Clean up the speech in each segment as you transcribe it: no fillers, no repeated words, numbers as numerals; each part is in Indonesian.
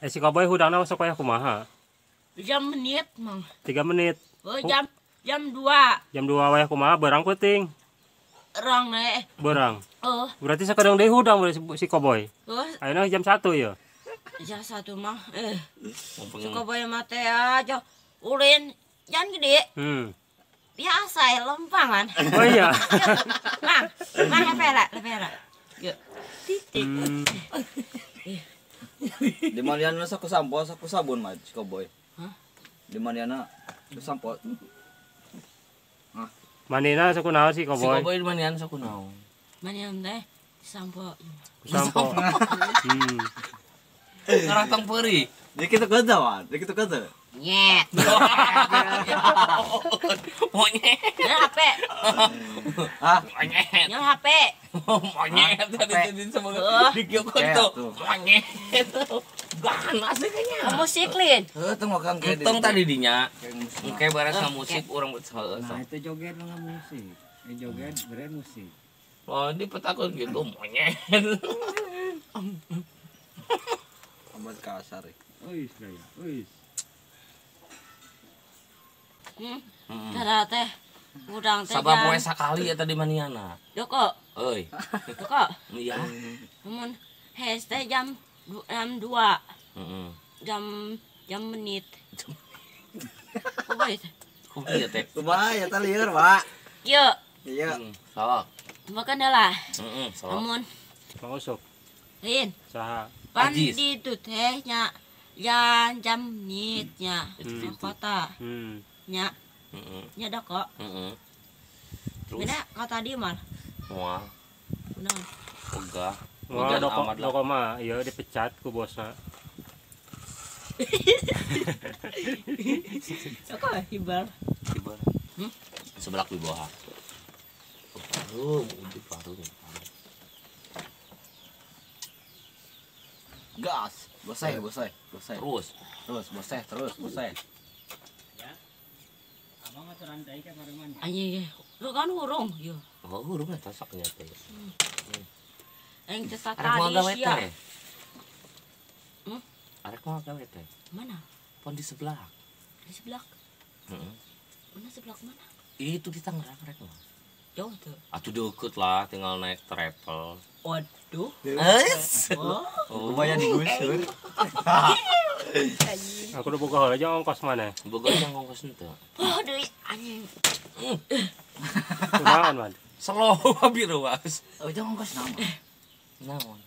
Si Koboy hudangna masuk kaya kumaha? Jam menit mang. 3 menit. Oh jam 2. Jam 2 wayah kumaha berang peuting. Orang nih. Berang. Oh. Berarti sakadang deui hudang si Koboy. Oh. Ayeuna jam 1 ya. Jam 1 mah. Suka bayar mate aja. Ulin jangan gede. Biasa ya lempangan. Oh iya. Mang lepera. Yuk. Titik. Di mana saku sampo, saku sabun mah si Koboy. Hah? Di mana sampo. Manina sakunaon si Si Koboy? Koboy di mana sa kunaw? Manian teh sampo. Sampo. Karatang peri. Di kita kada wan, di kita kada. Nyet. Monyet. Nyal HP. Hah? Monyet. Nyal HP. Monyet tadi sama dikiokon tuh. Monyet. Ganas deh kayaknya. Musik lin. Tengok kang kayak Untung tadi dinya. Kayak beres musik orang buat Nah itu joget lah musik. Joget beres musik. Oh di petakun gitu monyet. amat kasar. Ois gaya, ois. Tara teh. Udang teh. Sabab poe sakali eta di maniana. Doko. Euy. Doko. Iya. Namun hes teh jam 2. Heeh. Jam menit. Koboy teh. Kumaha teh? Kumaha ya tah lieur, Pak. Yuk. Iya. Sok. Makan dah lah. Sok. Namun Mang Usop. Lin. Saha? Pan Ajis. di itu tehnya jam menitnya kota nya nya dah kok Terus beda kata dia mal wah benar ogah Wah, doko mah ieu dipecat ku bosna. Doko hibal tiba sebelah di bawah di paru Gas. Bosai. terus Bosai. Abang mah rantai ke mana? anjing lu kan hurung yo oh huruf eta sok nya teh yang cetak arek mau gawe tadi sia teh arek mau gawe teh mana pon di sebelah di sebelah heeh mana sebelah mana itu di Tangerang arek mah jauh tuh atuh deket lah tinggal naik travel waduh Lumayan digusur. Aku udah boga heula aja ongkos mana? boga yang ngongkos henteu waduh anjing Kumahan man? slow biru was Oh, jangan ongkos nama. naon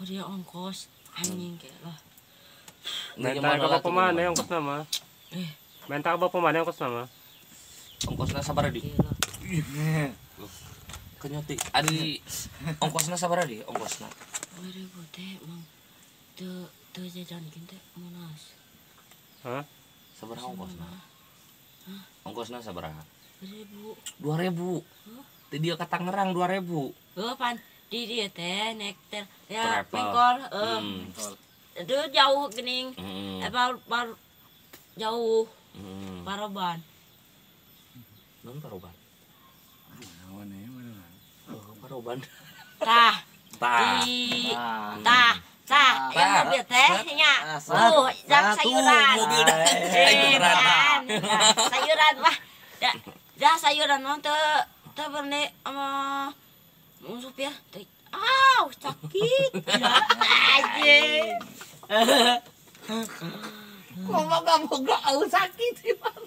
oh dia ongkos anjing kayak lah Mental ka bapak mana ongkos nama? Mental ka bapak mana ongkos nama? ongkosna sabaraha di gila kenyoti adi ongkosna sabaraha di ongkosna 2000 teh emang tuh jajan kita monas Hah? sabaraha ongkosna ongkosna sabaraha 2000 2000 di dia ke Tangerang 2000 pan di dia teh naik ya Travel. pengkol itu jauh gening baru jauh Paroban non Paroban Awan ya mana? oh Paroban tah yang mobil teh nya jam sayuran mobil sayuran mah dah sayuran mah teu berne sama supir teh sakit anjing boga au sakit di mana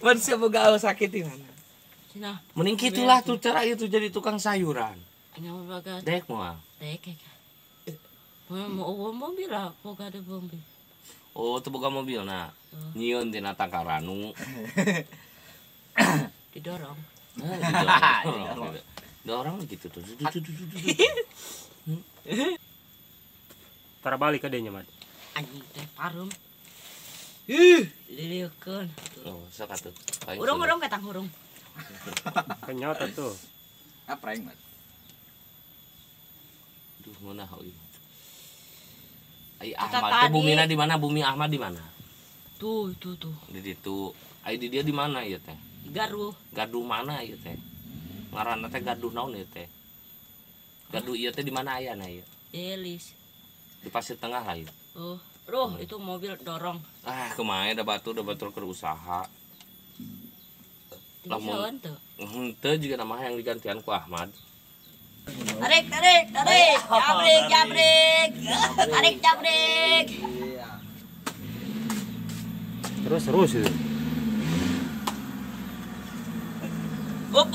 manusia boga au sakit di mana cenah mending gitulah tuh cara itu jadi tukang sayuran nya bagat dek moal teh mau mobil lah boga ada mobil oh tuh boga mobil nah nyieun tina Takaranu didorong dorong gitu tuh Tara balik ka dinya man. anjing teh parum dilieukeun oh sok atuh urung ketang urung Kenyot atuh. Prank, Mat. duh mana ieu ai Ahmad teh bumina di mana bumi Ahmad di mana tuh di ditu ai di dia di mana ieu teh gaduh mana ieu teh ngaranna teh gaduh naon ieu teh gaduh ieu teh di mana ayana ieu Elis Di pasir tengah lah itu. Oh, aduh itu mobil dorong. Ah, kemarin ada batu ke usaha. Lamun tuh. Henteu juga nama yang digantian ku Ahmad. Tarik. Jabrik. Tarik jabrik. Terus itu. Up.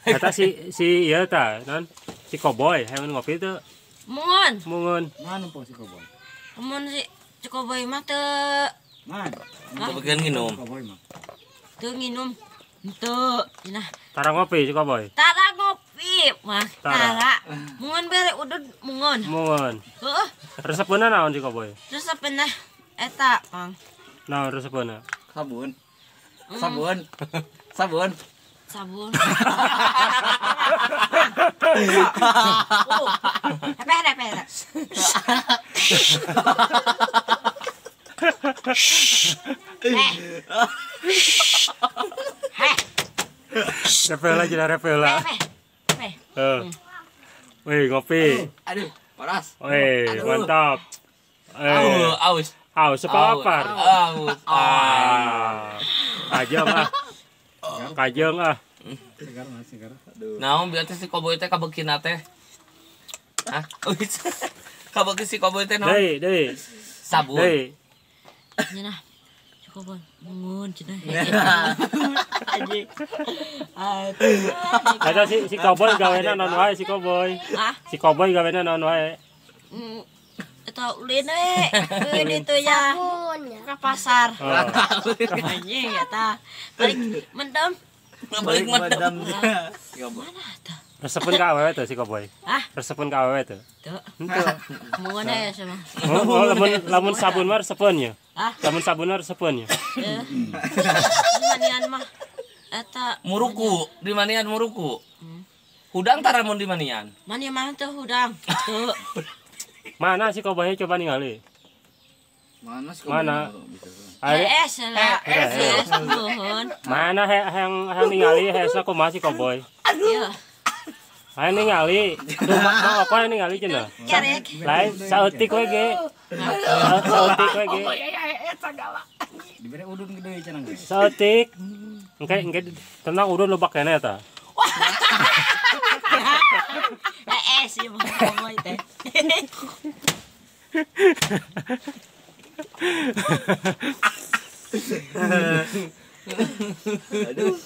Kata si iya ta, non si Koboy, hewan ngopi teu Mungun. Mana po si Koboy? Mun si Cikoboy mah teu Mana? Kebagian nginum. Koboy mah. nginum. Teu, cenah. Tara ngopi si Koboy. Tara ngopi, mah. Tara. Tara. Mungun bere udud mungun. Mungun. Heuh, Resepeuna naon si Koboy? terus sapenah eta, Mang. Naon resepeuna? Sabun. Hmm. Sabun. Sabun. Oh, repeh. Repela. Repeh. Wih, ngopi. Aduh, panas. Wih, mantap. Aus. Sepa lapar. Aus. Kajeng ah. Segar. Naon biar teh si Koboy teh kabeukeuna teh? Hah? Kabeukeun si Koboy teh naon? Deui. Sabun. Deui. Cenah. Cikoboy mungun cenah. Anjing. Ada si Koboy gawena naon wae si Koboy. Ah, Si Koboy gawena naon wae. eta ulin we ditu ya. Ka pasar. Anjing eta. Balik mendem. Balik madam. Mana eta? Resepun ka awewe teh si Koboy. Ah, Resepun ka awewe teh. teu. Henteu. Mungun ya sama. Oh, lamun sabun mah resepun nya. Ah, Lamun sabun mah resepun nya. manian mah eta Muruku, di manian muruku. Hudang tara mun di manian. mani mah teu hudang. Teu. Mana si Koboy coba ningali. Mana sih? Mana? Ari Lah. Nuhun. mana yang ningali hesna kumaha si Koboy. Ieu. Hayang ningali. Mau apa ningali cenah? Kerek. Lain saeutik we ge. Saeutik we ge. Dibere udun gede cenah. Saeutik. Engke tenang udun lobak keneh eta. sih mah komoy teh. Aduh.